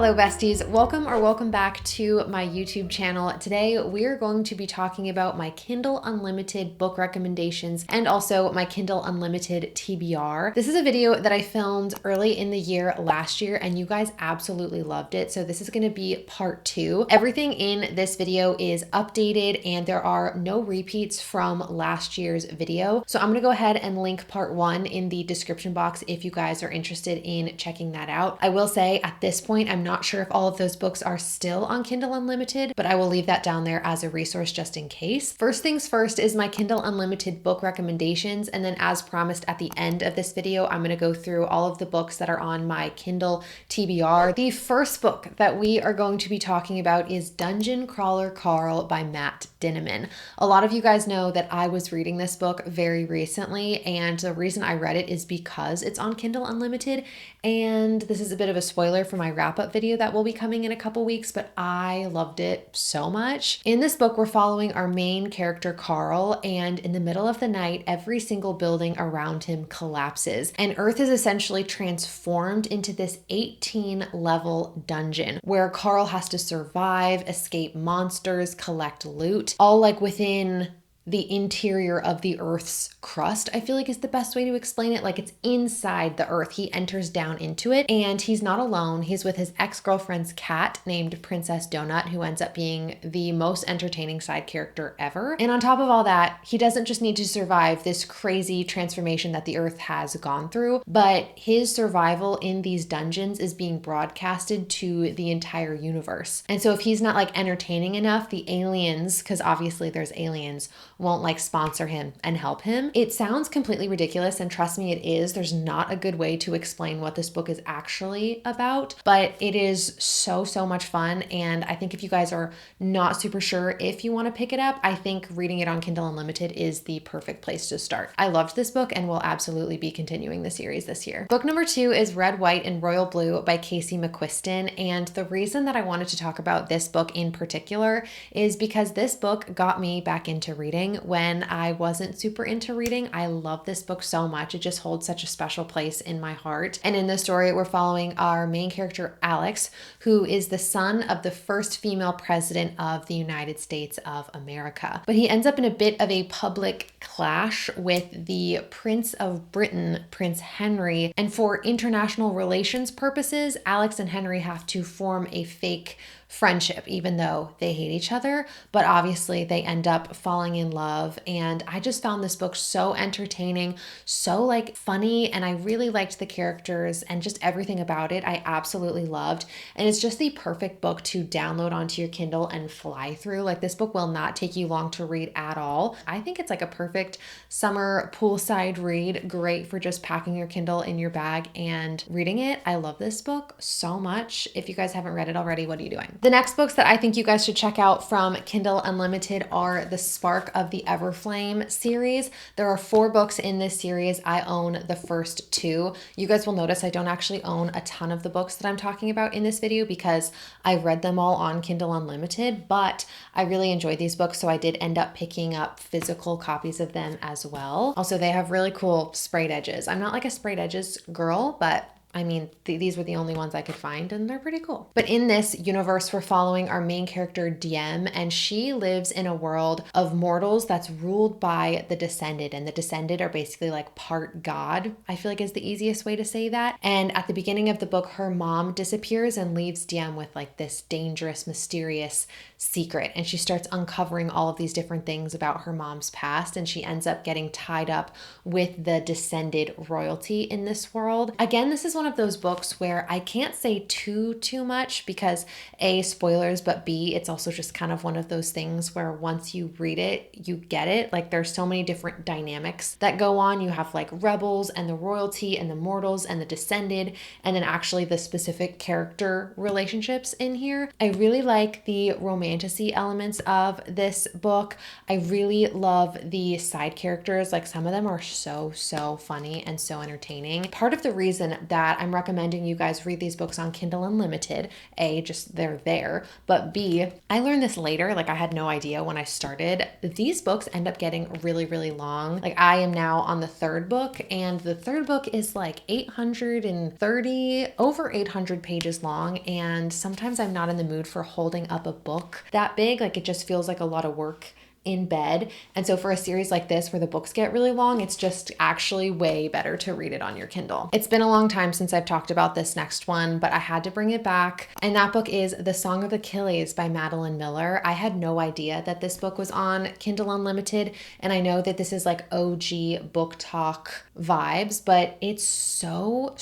Hello besties, welcome back to my YouTube channel. Today we're going to be talking about my Kindle Unlimited book recommendations and also my Kindle Unlimited TBR. This is a video that I filmed early in the year last year and you guys absolutely loved it. So this is going to be part 2. Everything in this video is updated and there are no repeats from last year's video. So I'm going to go ahead and link part 1 in the description box if you guys are interested in checking that out. I will say at this point, I'm not sure if all of those books are still on Kindle Unlimited, but I will leave that down there as a resource just in case. First things first is my Kindle Unlimited book recommendations. And then as promised at the end of this video, I'm going to go through all of the books that are on my Kindle TBR. The first book that we are going to be talking about is Dungeon Crawler Carl by Matt Dinniman. A lot of you guys know that I was reading this book very recently, and the reason I read it is because it's on Kindle Unlimited. And this is a bit of a spoiler for my wrap-up video that will be coming in a couple weeks, but I loved it so much. In this book, we're following our main character, Carl, and in the middle of the night, every single building around him collapses, and Earth is essentially transformed into this 18-level dungeon where Carl has to survive, escape monsters, collect loot, all like within the interior of the Earth's crust, I feel like is the best way to explain it. Like it's inside the Earth. He enters down into it and he's not alone. He's with his ex-girlfriend's cat named Princess Donut, who ends up being the most entertaining side character ever. And on top of all that, he doesn't just need to survive this crazy transformation that the Earth has gone through, but his survival in these dungeons is being broadcasted to the entire universe. And so if he's not like entertaining enough, the aliens, because obviously there's aliens, won't like sponsor him and help him. It sounds completely ridiculous, and trust me, it is. There's not a good way to explain what this book is actually about, but it is so much fun. And I think if you guys are not super sure if you want to pick it up, I think reading it on Kindle Unlimited is the perfect place to start. I loved this book and will absolutely be continuing the series this year. Book number 2 is Red, White, and Royal Blue by Casey McQuiston. And the reason that I wanted to talk about this book in particular is because this book got me back into reading when I wasn't super into reading. I love this book so much. It just holds such a special place in my heart. And in this story, we're following our main character, Alex, who is the son of the first female president of the United States of America. But he ends up in a bit of a public clash with the Prince of Britain, Prince Henry. And for international relations purposes, Alex and Henry have to form a fake friendship, even though they hate each other, but obviously they end up falling in love. And I just found this book so entertaining, so like funny, and I really liked the characters and just everything about it. I absolutely loved, and it's just the perfect book to download onto your Kindle and fly through. Like this book will not take you long to read at all. I think it's like a perfect summer poolside read, great for just packing your Kindle in your bag and reading it. I love this book so much. If you guys haven't read it already, what are you doing? The next books that I think you guys should check out from Kindle Unlimited are the Spark of the Everflame series. There are 4 books in this series. I own the first 2. You guys will notice I don't actually own a ton of the books that I'm talking about in this video because I read them all on Kindle Unlimited, but I really enjoyed these books, so I did end up picking up physical copies of them as well. Also, they have really cool sprayed edges. I'm not like a sprayed edges girl, but I mean, these were the only ones I could find and they're pretty cool. But in this universe, we're following our main character, Diem, and she lives in a world of mortals that's ruled by the Descended. And the Descended are basically like part God, I feel like is the easiest way to say that. And at the beginning of the book, her mom disappears and leaves Diem with like this dangerous, mysterious secret. And she starts uncovering all of these different things about her mom's past. And she ends up getting tied up with the Descended royalty in this world. Again, this is one of those books where I can't say too much because A, spoilers, but B, it's also just kind of one of those things where once you read it, you get it. Like there's so many different dynamics that go on. You have like rebels and the royalty and the mortals and the Descended, and then actually the specific character relationships in here. I really like the romantic fantasy elements of this book. I really love the side characters. Like some of them are so funny and so entertaining. Part of the reason that I'm recommending you guys read these books on Kindle Unlimited, A, just they're there, but B, I learned this later, like I had no idea when I started, these books end up getting really long. Like I am now on the third book, and the third book is like 830, over 800 pages long, and sometimes I'm not in the mood for holding up a book that big. Like it just feels like a lot of work in bed. And so for a series like this where the books get really long, it's just actually way better to read it on your Kindle. It's been a long time since I've talked about this next one, but I had to bring it back. And that book is The Song of Achilles by Madeline Miller. I had no idea that this book was on Kindle Unlimited, and I know that this is like OG BookTok vibes, but it's so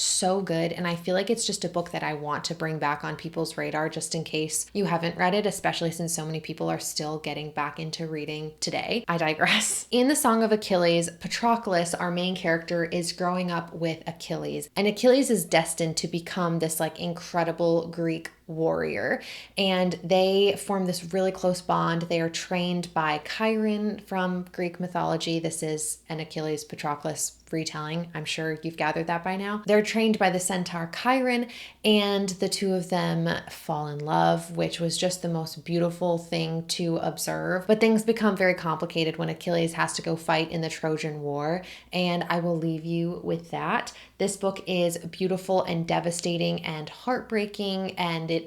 good. And I feel like it's just a book that I want to bring back on people's radar just in case you haven't read it, especially since so many people are still getting back into reading today. I digress. In The Song of Achilles, Patroclus, our main character, is growing up with Achilles, and Achilles is destined to become this like incredible Greek warrior, and they form this really close bond. They are trained by Chiron from Greek mythology. This is an Achilles Patroclus retelling. I'm sure you've gathered that by now. They're trained by the centaur Chiron, and the two of them fall in love, which was just the most beautiful thing to observe. But things become very complicated when Achilles has to go fight in the Trojan War, and I will leave you with that. This book is beautiful and devastating and heartbreaking, and it,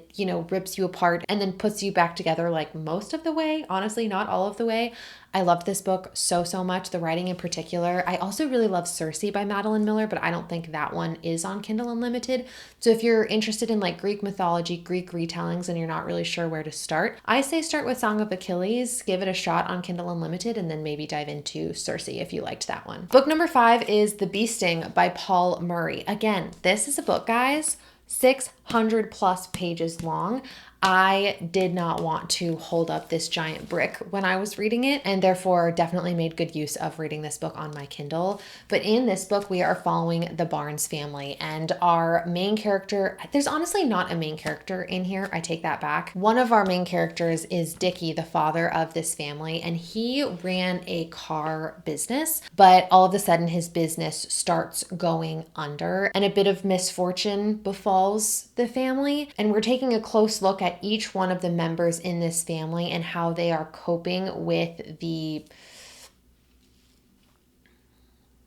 rips you apart and then puts you back together like most of the way. Honestly, not all of the way. I loved this book so much, the writing in particular. I also really love Circe by Madeline Miller, but I don't think that one is on Kindle Unlimited. So if you're interested in like Greek mythology, Greek retellings, and you're not really sure where to start, I say start with Song of Achilles, give it a shot on Kindle Unlimited, and then maybe dive into Circe if you liked that one. Book number 5 is The Bee Sting by Paul Murray. Again, this is a book, guys, 600 plus pages long. I did not want to hold up this giant brick when I was reading it, and therefore definitely made good use of reading this book on my Kindle. But in this book, we are following the Barnes family, and our main character, there's honestly not a main character in here. I take that back. One of our main characters is Dickie, the father of this family, and he ran a car business, but all of a sudden his business starts going under, and a bit of misfortune befalls the family. And we're taking a close look at each one of the members in this family and how they are coping with the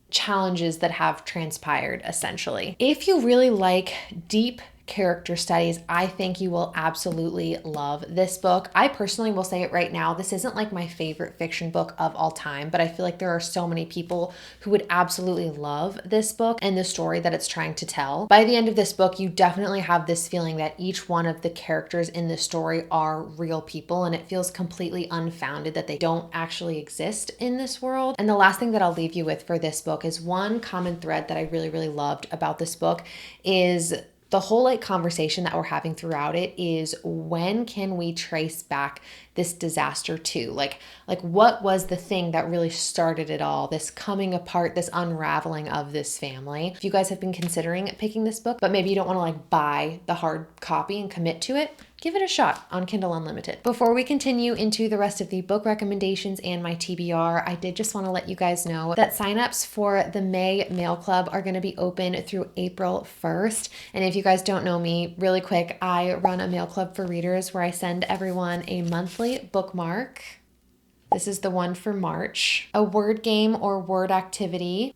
challenges that have transpired, essentially. If you really like deep character studies, I think you will absolutely love this book. I personally will say it right now, this isn't like my favorite fiction book of all time, but I feel like there are so many people who would absolutely love this book and the story that it's trying to tell. By the end of this book, you definitely have this feeling that each one of the characters in this story are real people, and it feels completely unfounded that they don't actually exist in this world. And the last thing that I'll leave you with for this book is one common thread that I really loved about this book is the whole like conversation that we're having throughout it is, when can we trace back this disaster to? Like what was the thing that really started it all? This coming apart, this unraveling of this family. If you guys have been considering picking this book, but maybe you don't want to like buy the hard copy and commit to it, give it a shot on Kindle Unlimited. Before we continue into the rest of the book recommendations and my TBR, I did just want to let you guys know that signups for the May Mail Club are going to be open through April 1st. And if you guys don't know me, really quick, I run a mail club for readers where I send everyone a monthly bookmark. This is the one for March, a word game or word activity,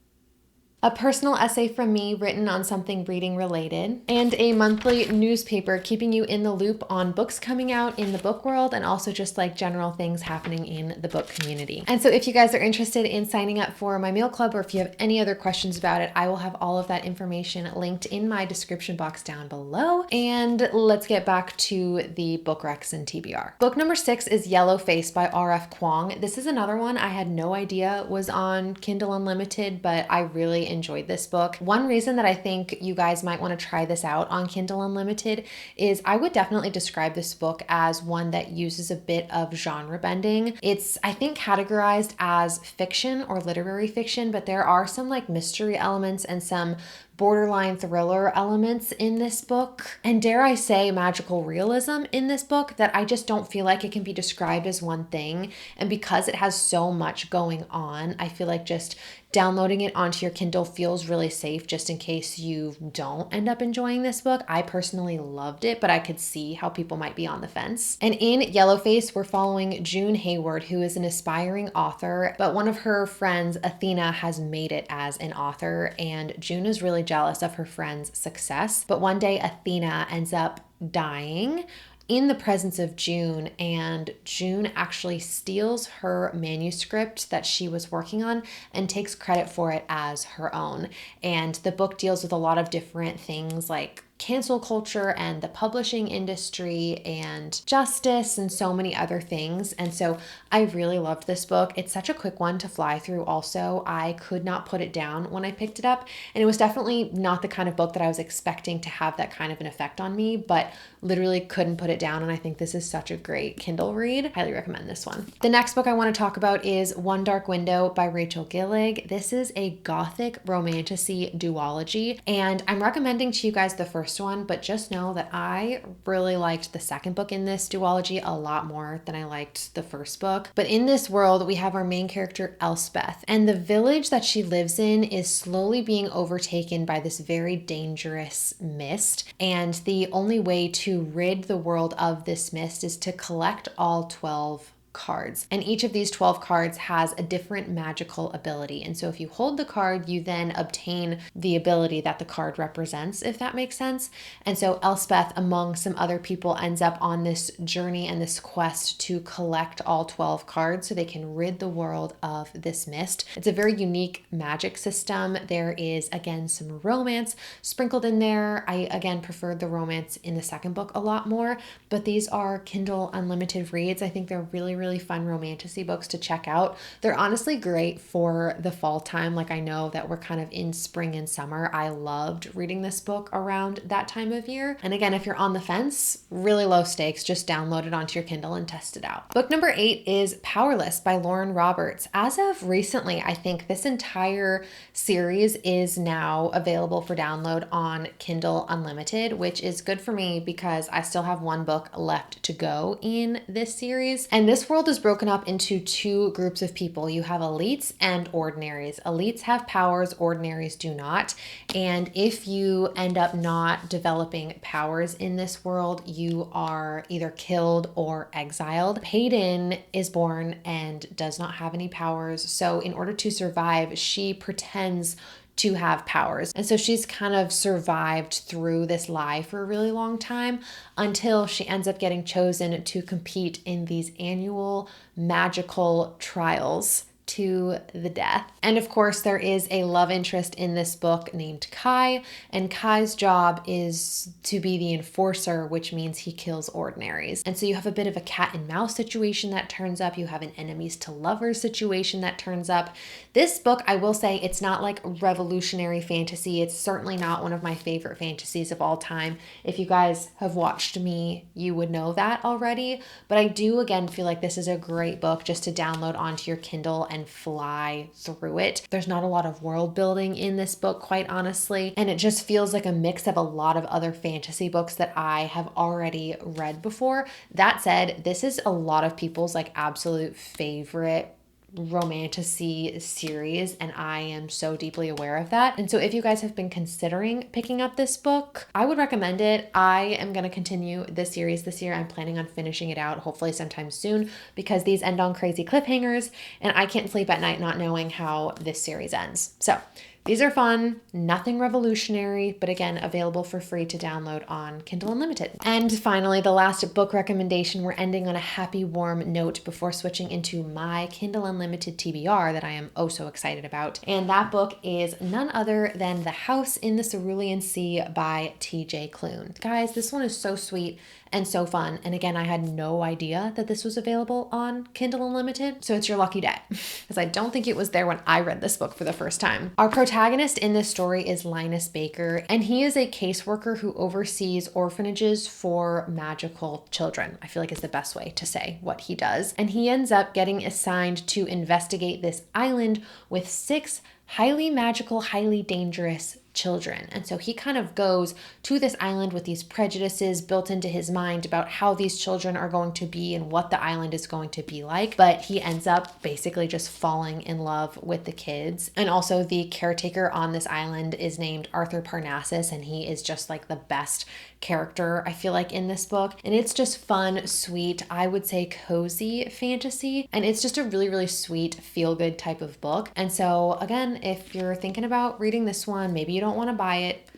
a personal essay from me written on something reading related, and a monthly newspaper keeping you in the loop on books coming out in the book world and also just like general things happening in the book community. And so if you guys are interested in signing up for my mail club, or if you have any other questions about it, I will have all of that information linked in my description box down below. And let's get back to the book recs and TBR. Book number 6 is Yellowface by R.F. Kuang. This is another one I had no idea was on Kindle Unlimited, but I really enjoyed this book. One reason that I think you guys might want to try this out on Kindle Unlimited is I would definitely describe this book as one that uses a bit of genre bending. It's, I think, categorized as fiction or literary fiction, but there are some like mystery elements and some borderline thriller elements in this book, and dare I say magical realism in this book, that I just don't feel like it can be described as one thing. And because it has so much going on, I feel like just downloading it onto your Kindle feels really safe, just in case you don't end up enjoying this book. I personally loved it, but I could see how people might be on the fence. And in Yellowface, we're following June Hayward, who is an aspiring author, but one of her friends, Athena, has made it as an author, and June is really jealous of her friend's success. But one day, Athena ends up dying in the presence of June, and June actually steals her manuscript that she was working on and takes credit for it as her own. And the book deals with a lot of different things like cancel culture and the publishing industry and justice and so many other things. And so I really loved this book. It's such a quick one to fly through also. I could not put it down when I picked it up, and it was definitely not the kind of book that I was expecting to have that kind of an effect on me, but literally couldn't put it down. And I think this is such a great Kindle read. Highly recommend this one. The next book I want to talk about is One Dark Window by Rachel Gillig. This is a gothic romantasy duology, and I'm recommending to you guys the first one, but just know that I really liked the second book in this duology a lot more than I liked the first book. But in this world, we have our main character, Elspeth, and the village that she lives in is slowly being overtaken by this very dangerous mist. And the only way to rid the world of this mist is to collect all 12 cards. And each of these 12 cards has a different magical ability. And so if you hold the card, you then obtain the ability that the card represents, if that makes sense. And so Elspeth, among some other people, ends up on this journey and this quest to collect all 12 cards so they can rid the world of this mist. It's a very unique magic system. There is, again, some romance sprinkled in there. I, again, preferred the romance in the second book a lot more, but these are Kindle Unlimited reads. I think they're really fun romantasy books to check out. They're honestly great for the fall time. Like, I know that we're kind of in spring and summer. I loved reading this book around that time of year. And again, if you're on the fence, really low stakes, just download it onto your Kindle and test it out. Book number 8 is Powerless by Lauren Roberts. As of recently, I think this entire series is now available for download on Kindle Unlimited, which is good for me because I still have one book left to go in this series. And this world is broken up into two groups of people. You have elites and ordinaries. Elites have powers, ordinaries do not. And if you end up not developing powers in this world, you are either killed or exiled. Hayden is born and does not have any powers. So in order to survive, she pretends to have powers. And so she's kind of survived through this lie for a really long time until she ends up getting chosen to compete in these annual magical trials to the death. And of course, there is a love interest in this book named Kai, and Kai's job is to be the enforcer, which means he kills ordinaries. And so you have a bit of a cat and mouse situation that turns up. You have an enemies to lovers situation that turns up. This book, I will say, it's not like revolutionary fantasy. It's certainly not one of my favorite fantasies of all time. If you guys have watched me, you would know that already. But I do, again, feel like this is a great book just to download onto your Kindle and fly through it. There's not a lot of world building in this book, quite honestly, and it just feels like a mix of a lot of other fantasy books that I have already read before. That said, this is a lot of people's like absolute favorite romantasy series, and I am so deeply aware of that. And so if you guys have been considering picking up this book, I would recommend it. I am going to continue this series this year. I'm planning on finishing it out hopefully sometime soon because these end on crazy cliffhangers and I can't sleep at night not knowing how this series ends. So these are fun, nothing revolutionary, but again, available for free to download on Kindle Unlimited. And finally, the last book recommendation, we're ending on a happy, warm note before switching into my Kindle Unlimited TBR that I am oh so excited about. And that book is none other than The House in the Cerulean Sea by TJ Klune. Guys, this one is so sweet and so fun. And again, I had no idea that this was available on Kindle Unlimited, so it's your lucky day, because I don't think it was there when I read this book for the first time. Our protagonist in this story is Linus Baker, and he is a caseworker who oversees orphanages for magical children. I feel like is the best way to say what he does. And he ends up getting assigned to investigate this island with 6 highly magical, highly dangerous children. And so he kind of goes to this island with these prejudices built into his mind about how these children are going to be and what the island is going to be like. But he ends up basically just falling in love with the kids. And also the caretaker on this island is named Arthur Parnassus, and he is just like the best character, I feel like, in this book. And it's just fun, sweet, I would say cozy fantasy. And it's just a really, really sweet, feel-good type of book. And so again, if you're thinking about reading this one, maybe you don't want to buy it,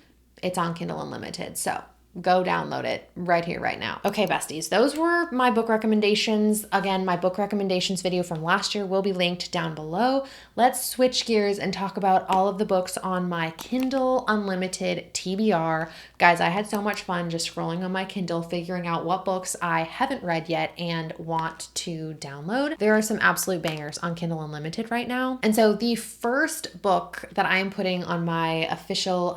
it's on Kindle Unlimited. So go download it right here, right now. Okay, besties, those were my book recommendations. Again, my book recommendations video from last year will be linked down below. Let's switch gears and talk about all of the books on my Kindle Unlimited TBR. Guys, I had so much fun just scrolling on my Kindle, figuring out what books I haven't read yet and want to download. There are some absolute bangers on Kindle Unlimited right now. And so the first book that I'm putting on my official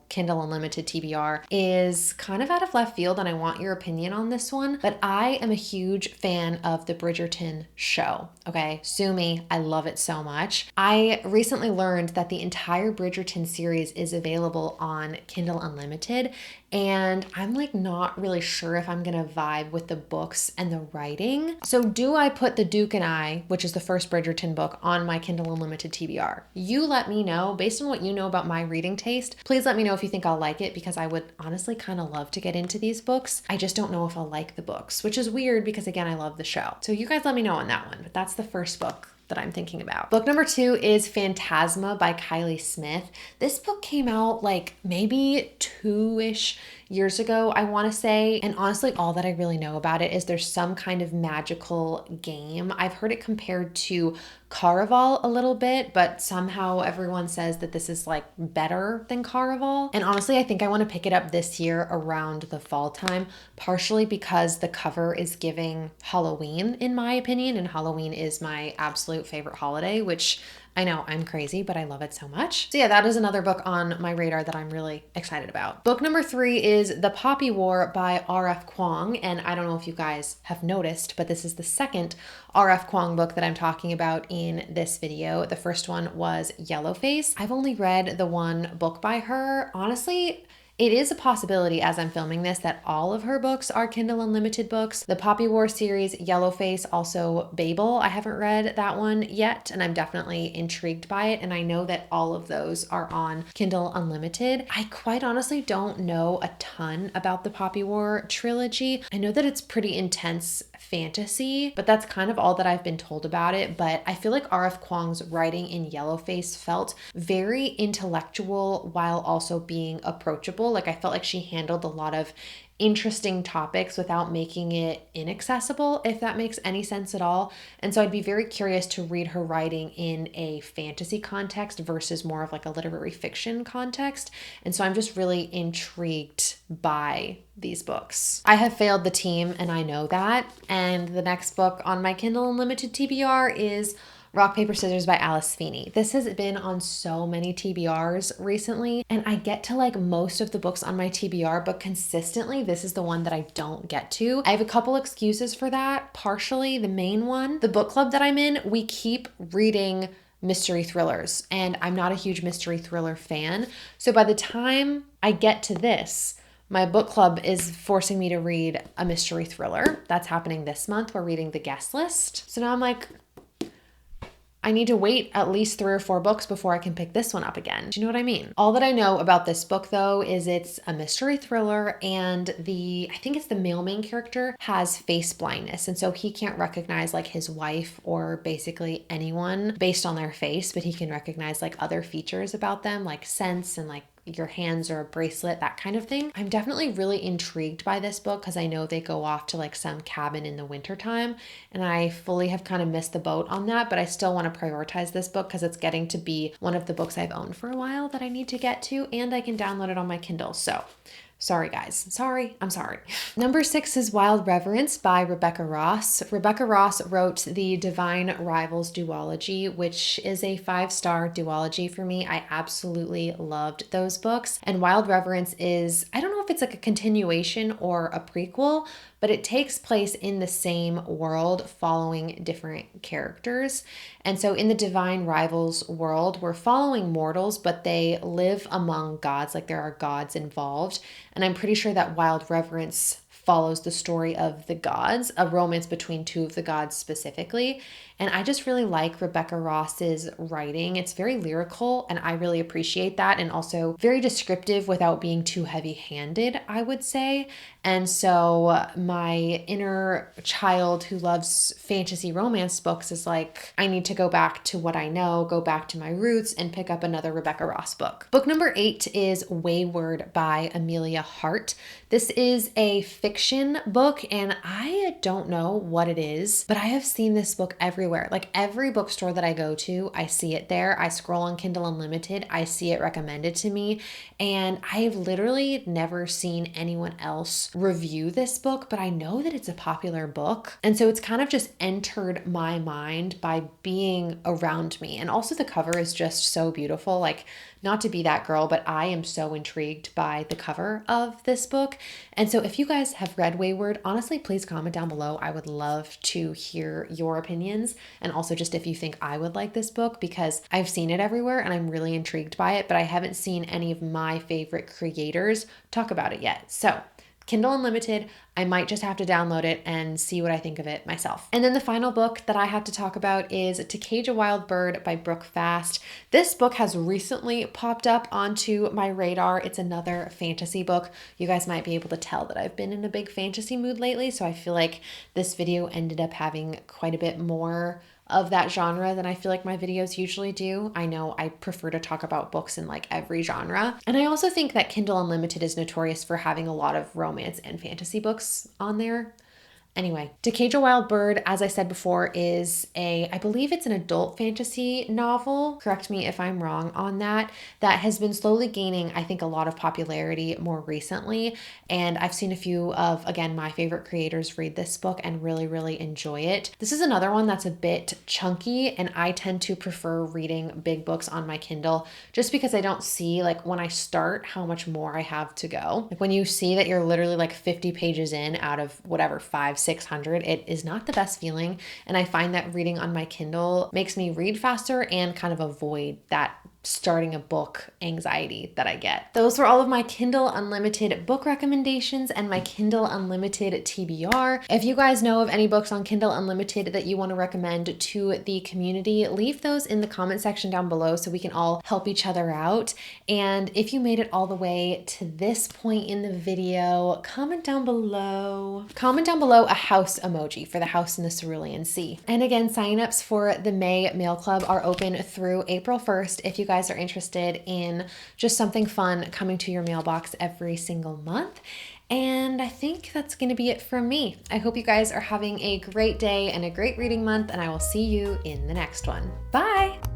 Kindle Unlimited TBR is kind of out of left field, and I want your opinion on this one, but I am a huge fan of the Bridgerton show. Okay, sue me, I love it so much. I recently learned that the entire Bridgerton series is available on Kindle Unlimited, and I'm like not really sure if I'm gonna vibe with the books and the writing. So do I put The Duke and I, which is the first Bridgerton book, on my Kindle Unlimited TBR? You let me know, based on what you know about my reading taste. Please let me know if you think I'll like it, because I would honestly kind of love to get into these books. I just don't know if I'll like the books, which is weird because again, I love the show. So you guys let me know on that one, but that's the first book that I'm thinking about. Book number 2 is Phantasma by Kylie Smith. This book came out like maybe 2-ish years ago, I want to say. And honestly, all that I really know about it is there's some kind of magical game. I've heard it compared to Caraval a little bit, but somehow everyone says that this is like better than Caraval. And honestly, I think I want to pick it up this year around the fall time, partially because the cover is giving Halloween, in my opinion, and Halloween is my absolute favorite holiday, which I know I'm crazy, but I love it so much. So yeah, that is another book on my radar that I'm really excited about. Book number 3 is The Poppy War by R.F. Kuang. And I don't know if you guys have noticed, but this is the second R.F. Kuang book that I'm talking about in this video. The first one was Yellowface. I've only read the one book by her. Honestly, it is a possibility as I'm filming this that all of her books are Kindle Unlimited books. The Poppy War series, Yellowface, also Babel. I haven't read that one yet, and I'm definitely intrigued by it. And I know that all of those are on Kindle Unlimited. I quite honestly don't know a ton about the Poppy War trilogy. I know that it's pretty intense fantasy, but that's kind of all that I've been told about it. But I feel like R.F. Kuang's writing in Yellowface felt very intellectual while also being approachable. Like I felt like she handled a lot of interesting topics without making it inaccessible, if that makes any sense at all. And so I'd be very curious to read her writing in a fantasy context versus more of like a literary fiction context. And so I'm just really intrigued by these books. I have failed the team, and I know that. And the next book on my Kindle Unlimited TBR is Rock, Paper, Scissors by Alice Feeney. This has been on so many TBRs recently, and I get to like most of the books on my TBR, but consistently this is the one that I don't get to. I have a couple excuses for that. Partially the main one, the book club that I'm in, we keep reading mystery thrillers, and I'm not a huge mystery thriller fan. So by the time I get to this, my book club is forcing me to read a mystery thriller. That's happening this month. We're reading The Guest List. So now I'm like, I need to wait at least 3 or 4 books before I can pick this one up again. Do you know what I mean? All that I know about this book though is it's a mystery thriller, and I think it's the male main character has face blindness. And so he can't recognize like his wife or basically anyone based on their face, but he can recognize like other features about them, like scents and like your hands or a bracelet, that kind of thing. I'm definitely really intrigued by this book because I know they go off to like some cabin in the wintertime, and I fully have kind of missed the boat on that, but I still want to prioritize this book because it's getting to be one of the books I've owned for a while that I need to get to, and I can download it on my Kindle. So sorry guys, I'm sorry. Number 6 is Wild Reverence by Rebecca Ross. Rebecca Ross wrote the Divine Rivals duology, which is a 5-star duology for me. I absolutely loved those books. And Wild Reverence is, I don't know if it's like a continuation or a prequel, but but it takes place in the same world following different characters. And so in the Divine Rivals world, we're following mortals, but they live among gods, like there are gods involved. And I'm pretty sure that Wild Reverence follows the story of the gods, a romance between two of the gods specifically. And I just really like Rebecca Ross's writing. It's very lyrical, and I really appreciate that, and also very descriptive without being too heavy-handed, I would say. And so my inner child who loves fantasy romance books is like, I need to go back to what I know, go back to my roots, and pick up another Rebecca Ross book. Book number 8 is Wayward by Amelia Hart. This is a fiction book, and I don't know what it is, but I have seen this book everywhere. Like every bookstore that I go to, I see it there. I scroll on Kindle Unlimited, I see it recommended to me, and I've literally never seen anyone else review this book, but I know that it's a popular book. And so it's kind of just entered my mind by being around me. And also the cover is just so beautiful. Like, not to be that girl, but I am so intrigued by the cover of this book. And so if you guys have read Wayward, honestly, please comment down below. I would love to hear your opinions, and also just if you think I would like this book, because I've seen it everywhere and I'm really intrigued by it, but I haven't seen any of my favorite creators talk about it yet. So Kindle Unlimited, I might just have to download it and see what I think of it myself. And then the final book that I have to talk about is To Cage a Wild Bird by Brooke Fast. This book has recently popped up onto my radar. It's another fantasy book. You guys might be able to tell that I've been in a big fantasy mood lately, so I feel like this video ended up having quite a bit more of that genre than I feel like my videos usually do. I know I prefer to talk about books in like every genre. And I also think that Kindle Unlimited is notorious for having a lot of romance and fantasy books on there. Anyway, To Cage a Wild Bird, as I said before, is I believe it's an adult fantasy novel, correct me if I'm wrong on that has been slowly gaining, I think, a lot of popularity more recently. And I've seen a few of, again, my favorite creators read this book and really, really enjoy it. This is another one that's a bit chunky, and I tend to prefer reading big books on my Kindle just because I don't see, like, when I start how much more I have to go. Like when you see that you're literally like 50 pages in out of whatever, 600, it is not the best feeling. And I find that reading on my Kindle makes me read faster and kind of avoid that starting a book anxiety that I get. Those were all of my Kindle Unlimited book recommendations and my Kindle Unlimited TBR. If you guys know of any books on Kindle Unlimited that you want to recommend to the community, leave those in the comment section down below so we can all help each other out. And if you made it all the way to this point in the video, comment down below a house emoji for the house in the Cerulean Sea. And again, signups for the May Mail Club are open through April 1st if you guys are interested in just something fun coming to your mailbox every single month. And I think that's going to be it from me. I hope you guys are having a great day and a great reading month, and I will see you in the next one. Bye!